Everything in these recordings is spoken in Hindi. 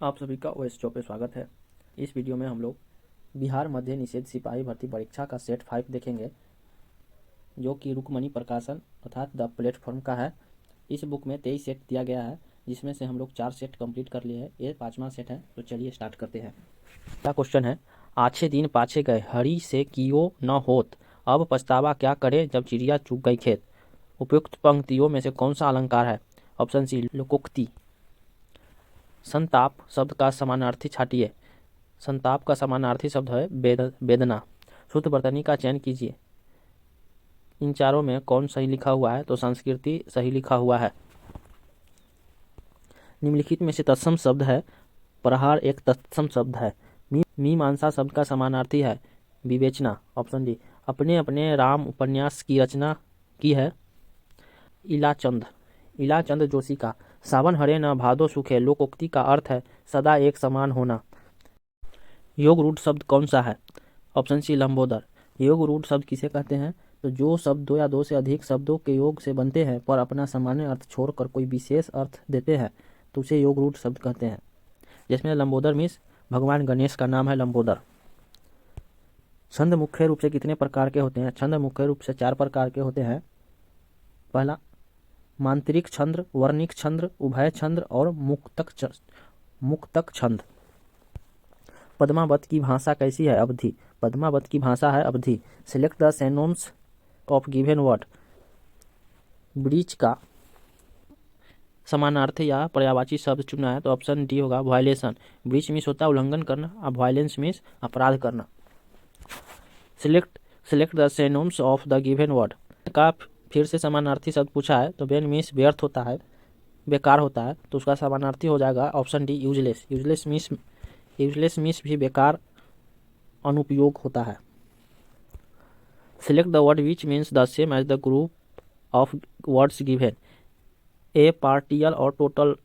आप सभी का ओएस शो पे स्वागत है। इस वीडियो में हम लोग बिहार मध्य निषेध सिपाही भर्ती परीक्षा का सेट 5 देखेंगे, जो कि रुक्मणी प्रकाशन अर्थात द प्लेटफॉर्म का है। इस बुक में 23 सेट दिया गया है, जिसमें से हम लोग 4 सेट कंप्लीट कर लिए हैं। ये 5वां सेट है, तो चलिए स्टार्ट करते हैं। पहला क्वेश्चन है, आछे दिन पाछे गए हरी से कियो न होत, अब पछतावा क्या करे जब चिड़िया चुग गई खेत। उपयुक्त पंक्तियों में से कौन सा अलंकार है? ऑप्शन सी लोकोक्ति। संताप शब्द का समानार्थी छाटिए। संताप का समानार्थी शब्द है वेदना। शुद्ध वर्तनी का चयन कीजिए। इन चारों में कौन सही लिखा हुआ है? तो संस्कृति सही लिखा हुआ है। निम्नलिखित में से तत्सम शब्द है। प्रहार एक तत्सम शब्द है। मीमांसा शब्द का समानार्थी है विवेचना। Option D. अपने अपने राम उपन्यास की रचना की है इलाचंद जोशी का। सावन हरे न भादो सूखे लोकोक्ति का अर्थ है सदा एक समान होना। योग रूढ़ शब्द कौन सा है? Option C Lambodar. योग रूढ़ शब्द किसे कहते हैं? तो जो शब्द दो या दो से अधिक शब्दों के योग से बनते हैं पर अपना सामान्य अर्थ छोड़कर कोई विशेष अर्थ देते हैं तो उसे योग रूढ़ शब्द कहते हैं। जिसमें लंबोदर मीन्स भगवान गणेश का नाम है लंबोदर। छंद मुख्य रूप से कितने प्रकार के होते हैं? छंद मुख्य रूप से 4 प्रकार के होते हैं। पहला मांत्रिक छंद, वर्णिक छंद, उभय छंद और मुक्तक छंद। पद्मावत की भाषा कैसी है? अवधि। पद्मावत की भाषा है अवधि। Select the synonyms of given word. Breach का समानार्थी या पर्यायवाची शब्द चुना है तो ऑप्शन डी होगा वायलेशन। ब्रीच मीन्स होता है उल्लंघन करना और वायलेंस मीन्स अपराध करना। Select the synonyms of the given word का फिर से समानार्थी शब्द पूछा है तो वेन मीन्स व्यर्थ होता है, बेकार होता है, तो उसका समानार्थी हो जाएगा option D useless. Useless means भी बेकार, अनुपयोग होता है। Select the word which means the same as the group of words given. A partial और टोटल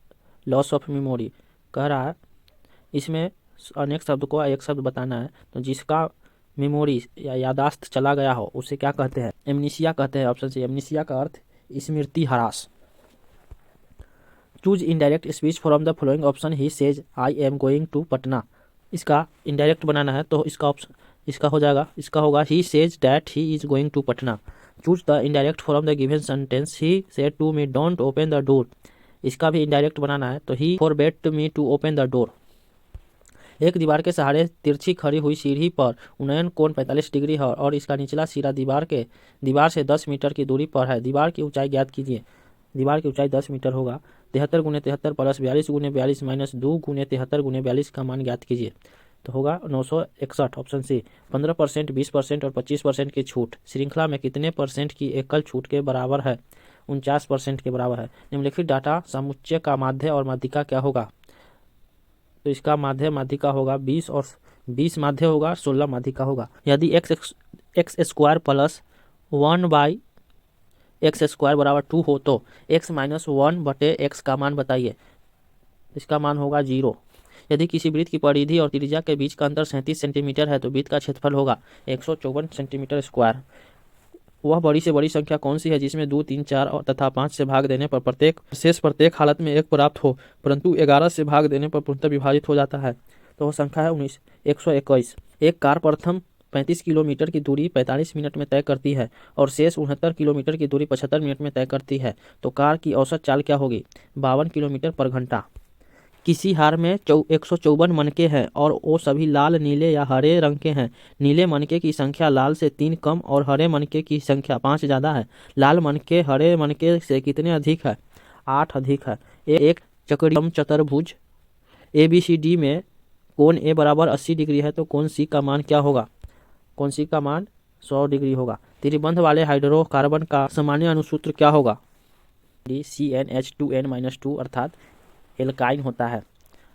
लॉस ऑफ मेमोरी। कह रहा है इसमें अनेक शब्द को एक शब्द बताना है तो जिसका मेमोरी या यादाश्त चला गया हो उसे क्या कहते हैं? एमनीसिया कहते हैं। Option C. एमनीसिया का अर्थ स्मृति ह्रास। Choose indirect speech from the following option. He says I am going to Patna. इसका इनडायरेक्ट बनाना है तो इसका होगा he says that he is going to Patna. Choose the indirect from the given sentence. He said to me don't open the door. इसका भी इनडायरेक्ट बनाना है तो he forbade me to open the door. एक दीवार के सहारे तिरछी खड़ी हुई सीढ़ी पर उन्नयन कोण 45 डिग्री है और इसका निचला सिरा दीवार से 10 मीटर की दूरी पर है। दीवार की ऊंचाई ज्ञात कीजिए। दीवार की ऊंचाई 10 मीटर होगा। 73 गुने 73 प्लस 42 गुने 42 माइनस 2 गुने 73 गुने 42 का मान ज्ञात कीजिए तो होगा 961। Option C. 15%, 20% और 25% की छूट श्रृंखला में कितने परसेंट की एकल छूट के बराबर है? 49% के बराबर है। निम्नलिखित डाटा समुच्चय का माध्य और माध्यिका क्या होगा? तो इसका माध्य माध्यिका होगा 20 और 20 माध्य होगा, 16 माध्यिका होगा। यदि x square plus 1 by x square बराबर 2 हो तो x माइनस 1 बटे एक्स का मान बताइए। इसका मान होगा 0। यदि किसी वृत्त की परिधि और त्रिज्या के बीच का अंतर 37 सेंटीमीटर है तो वृत्त का क्षेत्रफल होगा 154 सेंटीमीटर स्क्वायर। वह बड़ी से बड़ी संख्या कौन सी है जिसमें 2, 3, 4 और तथा 5 से भाग देने पर प्रत्येक हालत में 1 प्राप्त हो परंतु 11 से भाग देने पर पूर्णतः विभाजित हो जाता है? तो वह संख्या है 121। एक कार प्रथम 35 किलोमीटर की दूरी 45 मिनट में तय करती है और शेष 69 किलोमीटर की दूरी 75 मिनट में तय करती है तो कार की औसत चाल क्या होगी? 52 किलोमीटर पर घंटा। किसी हार में 154 मनके हैं और वो सभी लाल, नीले या हरे रंग के हैं। नीले मनके की संख्या लाल से 3 कम और हरे मनके की संख्या 5 ज़्यादा है। लाल मनके हरे मनके से कितने अधिक है? 8 अधिक है। एक चक्रीय चतुर्भुज ABCD में कोण A बराबर 80 डिग्री है तो कोण C का मान क्या होगा? कोण C का मान 100 डिग्री होगा। त्रिबंध वाले हाइड्रोकार्बन का सामान्य अणुसूत्र क्या होगा? CnH2n-2 अर्थात एल्काइन होता है।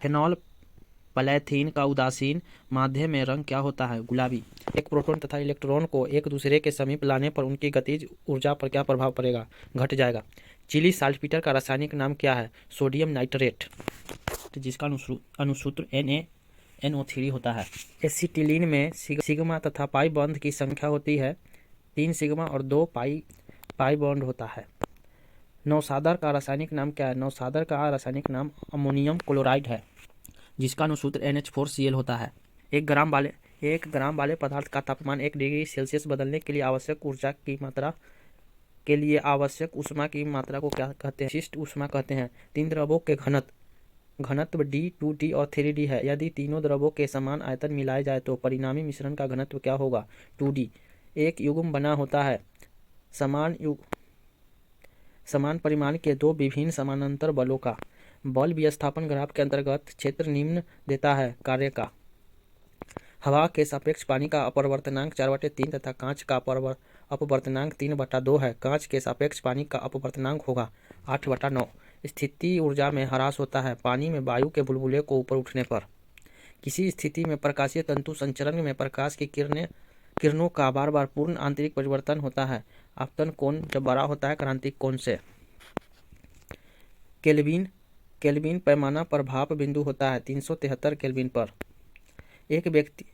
फेनॉल पलैथीन का उदासीन माध्य में रंग क्या होता है? गुलाबी। एक प्रोटॉन तथा इलेक्ट्रॉन को एक दूसरे के समीप लाने पर उनकी गतिज ऊर्जा पर क्या प्रभाव पड़ेगा? घट जाएगा। चिली साल्टपीटर का रासायनिक नाम क्या है? सोडियम नाइट्रेट, जिसका अणुसूत्र NaNO3 होता है। एसिटिलीन में सिग्मा तथा पाई बॉन्ड की संख्या होती है 3 सिग्मा और 2 पाई बॉन्ड होता है। नौशादर का रासायनिक नाम क्या है? नौशादर का रासायनिक नाम अमोनियम क्लोराइड है। जिसका अनुसूत्र NH4Cl होता है। 1 ग्राम वाले पदार्थ का तापमान 1 डिग्री सेल्सियस बदलने के लिए आवश्यक ऊर्जा की मात्रा के लिए आवश्यक ऊष्मा की मात्रा को क्या कहते हैं? विशिष्ट ऊष्मा कहते हैं। 3 द्रवों के घनत्व D, 2D और 3D है। यदि तीनों द्रवों के समान आयतन मिलाए जाए तो परिणामी मिश्रण का घनत्व क्या होगा? 2D। एक युग्म बना होता है समान परिमाण के दो विभिन्न समानांतर बलों का। बल विस्थापन ग्राफ के अंतर्गत क्षेत्र निम्न देता है कार्य का। हवा के सापेक्ष पानी का अपवर्तनांक 4/3 तथा कांच का अपवर्तनांक 3/2 है। कांच के सापेक्ष पानी का अपवर्तनांक होगा 8/9। स्थिति ऊर्जा में ह्रास होता है पानी में वायु के बुलबुले को ऊपर उठने पर। किसी स्थिति में प्रकाशीय तंतु संचरण में प्रकाश की किरणों का बार बार पूर्ण आंतरिक परिवर्तन होता है। आपतन कोण जब बड़ा होता है क्रांतिक कोण से। केल्विन पैमाना पर भाप बिंदु होता है 373 केल्विन पर। एक व्यक्ति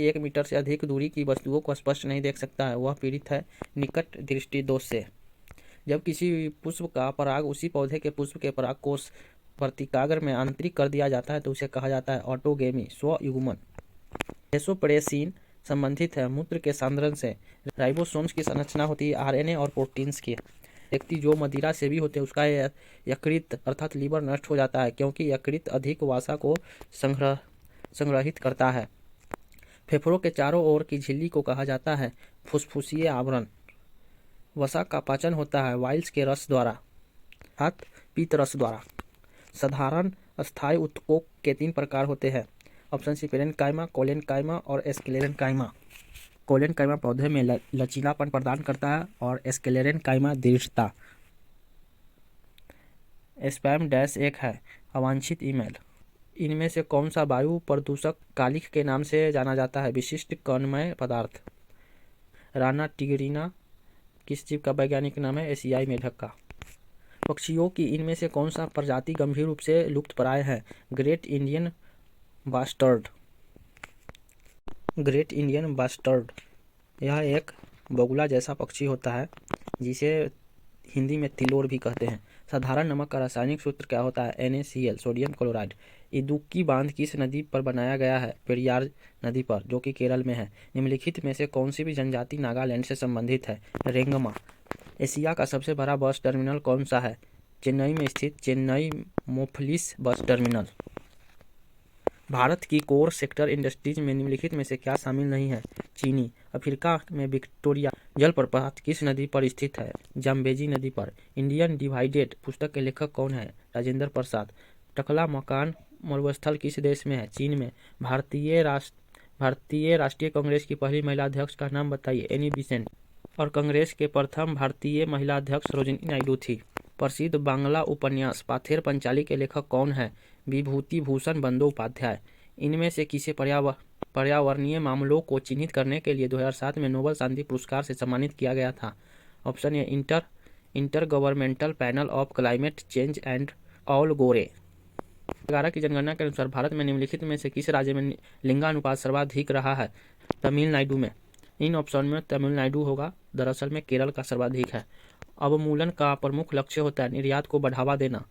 1 मीटर से अधिक दूरी की वस्तुओं को स्पष्ट नहीं देख सकता है, वह पीड़ित है निकट दृष्टि दोष से। जब किसी पुष्प का पराग उसी पौधे के पुष्प के पराग कोश वर्तिकाग्र में आंतरिक कर दिया जाता है तो उसे कहा जाता है ऑटोगेमी, स्वयुग्मन। वैसोप्रेसिन संबंधित है मूत्र के सांद्रण से। राइबोसोम्स की संरचना होती है RNA और प्रोटीन्स की। व्यक्ति जो मदिरा सेवी होते हैं उसका यकृत अर्थात लीवर नष्ट हो जाता है क्योंकि यकृत अधिक वसा को संग्रहित करता है। फेफड़ों के चारों ओर की झिल्ली को कहा जाता है फुसफुसीय आवरण। वसा का पाचन होता है वाइल्स के रस द्वारा अर्थात पीत रस द्वारा। साधारण अस्थायी उत्कोक के 3 प्रकार होते हैं। ऑप्शन सी पेरेन्काइमा, कोलेनकाइमा और स्क्लेरेनकाइमा। कोलेनकाइमा पौधे में लचीलापन प्रदान करता है और स्क्लेरेनकाइमा दृढ़ता। स्पैम-1 है अवांछित ईमेल। इनमें से कौन सा वायु प्रदूषक कालिख के नाम से जाना जाता है? विशिष्ट कणमय पदार्थ। राना टिगरिना किस जीव का वैज्ञानिक नाम है? एशियाई मेढक का। पक्षियों की इनमें से कौन सा प्रजाति गंभीर रूप से लुप्तप्राय है? Great Indian bustard. Great Indian bustard यह एक बगुला जैसा पक्षी होता है जिसे हिंदी में तिलोर भी कहते हैं। साधारण नमक का रासायनिक सूत्र क्या होता है? NaCl, sodium chloride. इदुक्की बांध किस नदी पर बनाया गया है? पेरियार नदी पर, जो कि केरल में है। निम्नलिखित में से कौन सी भी जनजाति नागालैंड से संबंधित है? रेंगमा। एशिया का सबसे बड़ा बस टर्मिनल कौन सा है? चेन्नई में स्थित चेन्नई मोफलिस बस टर्मिनल। भारत की कोर सेक्टर इंडस्ट्रीज में निम्नलिखित में से क्या शामिल नहीं है? चीनी। अफ्रीका में विक्टोरिया जलप्रपात किस नदी पर स्थित है? जाम्बेजी नदी पर। इंडियन डिवाइडेड पुस्तक के लेखक कौन है? राजेंद्र प्रसाद। टकला मकान मरुस्थल किस देश में है? चीन में। भारतीय राष्ट्रीय कांग्रेस की पहली महिला अध्यक्ष का नाम बताइए? Annie Besant. और कांग्रेस के प्रथम भारतीय महिला अध्यक्ष सरोजिनी नायडू थी। प्रसिद्ध बांग्ला उपन्यास पाथेर पंचाली के लेखक कौन है? विभूति भूषण बंदोपाध्याय। इनमें से किसे पर्यावरणीय मामलों को चिन्हित करने के लिए 2007 में नोबेल शांति पुरस्कार से सम्मानित किया गया था? Option A inter governmental panel of climate change and all गोरे। 11 की जनगणना के अनुसार भारत में निम्नलिखित में से किस राज्य में लिंगानुपात सर्वाधिक रहा है? तमिलनाडु में। इन ऑप्शन में तमिलनाडु होगा, दरअसल में केरल का सर्वाधिक है। अवमूलन का प्रमुख लक्ष्य होता है निर्यात को बढ़ावा देना।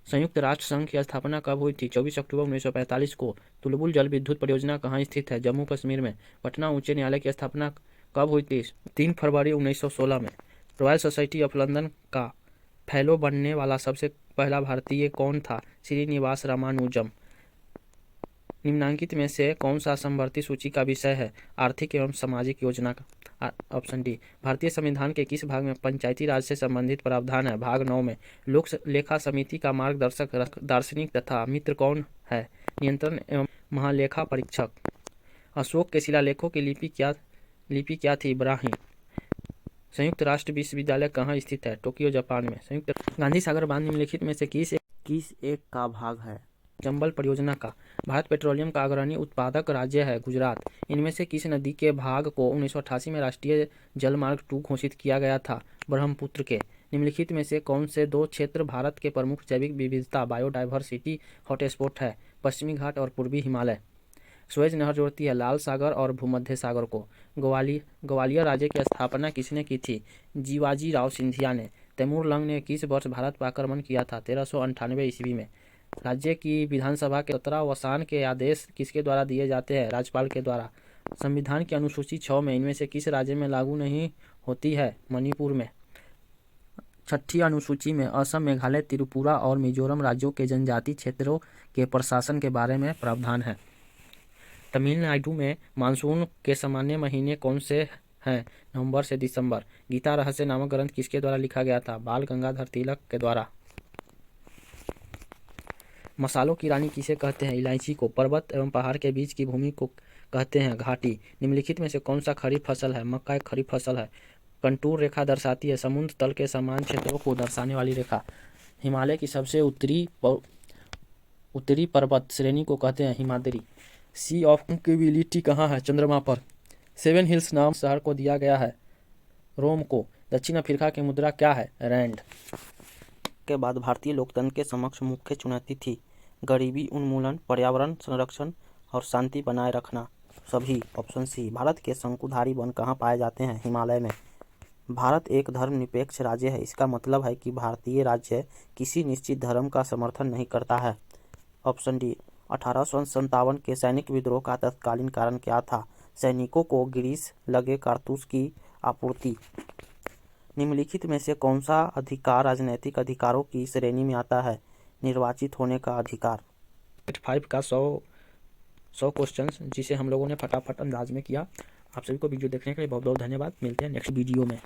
संयुक्त राष्ट्र संघ की स्थापना कब हुई थी? 24 अक्टूबर 1945 को। तुलबुल जल विद्युत परियोजना कहाँ स्थित है? जम्मू कश्मीर में। पटना उच्च न्यायालय की स्थापना कब हुई थी? 3 फरवरी 1916 में। रॉयल सोसाइटी ऑफ लंदन का फेलो बनने वाला सबसे पहला भारतीय कौन था? श्रीनिवास रामानुजम। निम्नांकित में से कौन सा समवर्ती सूची का विषय है? आर्थिक एवं सामाजिक योजना का। Option D. भारतीय संविधान के किस भाग में पंचायती राज से संबंधित प्रावधान है? भाग 9 में। लोक लेखा समिति का मार्गदर्शक दार्शनिक तथा मित्र कौन है? नियंत्रण एवं महालेखा परीक्षक। अशोक के शिलालेखों की लिपि क्या थी? ब्राह्मी। संयुक्त राष्ट्र विश्वविद्यालय कहाँ स्थित है? टोक्यो जापान में। संयुक्त गांधी सागर बांध निम्नलिखित में से किस एक का भाग है? चंबल परियोजना का। भारत पेट्रोलियम का अग्रणी उत्पादक राज्य है गुजरात। इनमें से किस नदी के भाग को 1988 में राष्ट्रीय जलमार्ग 2 घोषित किया गया था? ब्रह्मपुत्र के। निम्नलिखित में से कौन से 2 क्षेत्र भारत के प्रमुख जैविक विविधता बायोडाइवर्सिटी हॉटस्पॉट है? पश्चिमी घाट और पूर्वी हिमालय। स्वेज नहर जोड़ती है लाल सागर और भूमध्य सागर को। ग्वालियर राज्य की स्थापना किसने की थी? जीवाजी राव सिंधिया ने। तैमूर लंग ने किस वर्ष भारत पर आक्रमण किया था? 1398 ईस्वी में। राज्य की विधानसभा के 17 वसान के आदेश किसके द्वारा दिए जाते हैं? राज्यपाल के द्वारा। संविधान की अनुसूची 6 में इनमें से किस राज्य में लागू नहीं होती है? मणिपुर में। 6ठी अनुसूची में असम, मेघालय, त्रिपुरा और मिजोरम राज्यों के जनजातीय क्षेत्रों के प्रशासन के बारे में प्रावधान है। तमिलनाडु में मानसून के सामान्य महीने कौन से हैं? नवंबर से दिसंबर। गीता रहस्य नामक ग्रंथ किसके द्वारा लिखा गया था? बाल गंगाधर तिलक के द्वारा। मसालों की रानी किसे कहते हैं? इलायची को। पर्वत एवं पहाड़ के बीच की भूमि को कहते हैं घाटी। निम्नलिखित में से कौन सा खरीफ फसल है? मक्का एक खरीफ फसल है। कंटूर रेखा दर्शाती है समुद्र तल के समान क्षेत्रों को दर्शाने वाली रेखा। हिमालय की सबसे उत्तरी पर्वत श्रेणी को कहते हैं हिमाद्री। सी ऑफ ट्रंक्विलिटी कहाँ है? चंद्रमा पर। 7 हिल्स नाम शहर को दिया गया है रोम को। दक्षिण अफ्रीका की मुद्रा क्या है? रैंड। के बाद भारतीय लोकतंत्र के समक्ष मुख्य चुनौती थी गरीबी उन्मूलन, पर्यावरण संरक्षण और शांति बनाए रखना। सभी। Option C. भारत के शंकुधारी वन कहाँ पाए जाते हैं? हिमालय में। भारत एक धर्मनिरपेक्ष राज्य है। इसका मतलब है कि भारतीय राज्य किसी निश्चित धर्म का समर्थन नहीं करता है। Option D. 1857 के सैनिक विद्रोह का तत्कालीन कारण क्या था? सैनिकों को ग्रीस लगे कारतूस की आपूर्ति। निम्नलिखित में से कौन सा अधिकार राजनैतिक अधिकारों की श्रेणी में आता है? निर्वाचित होने का अधिकार। 5 का 100 क्वेश्चन जिसे हम लोगों ने फटाफट अंदाज में किया। आप सभी को वीडियो देखने के लिए बहुत बहुत धन्यवाद। मिलते हैं नेक्स्ट वीडियो में।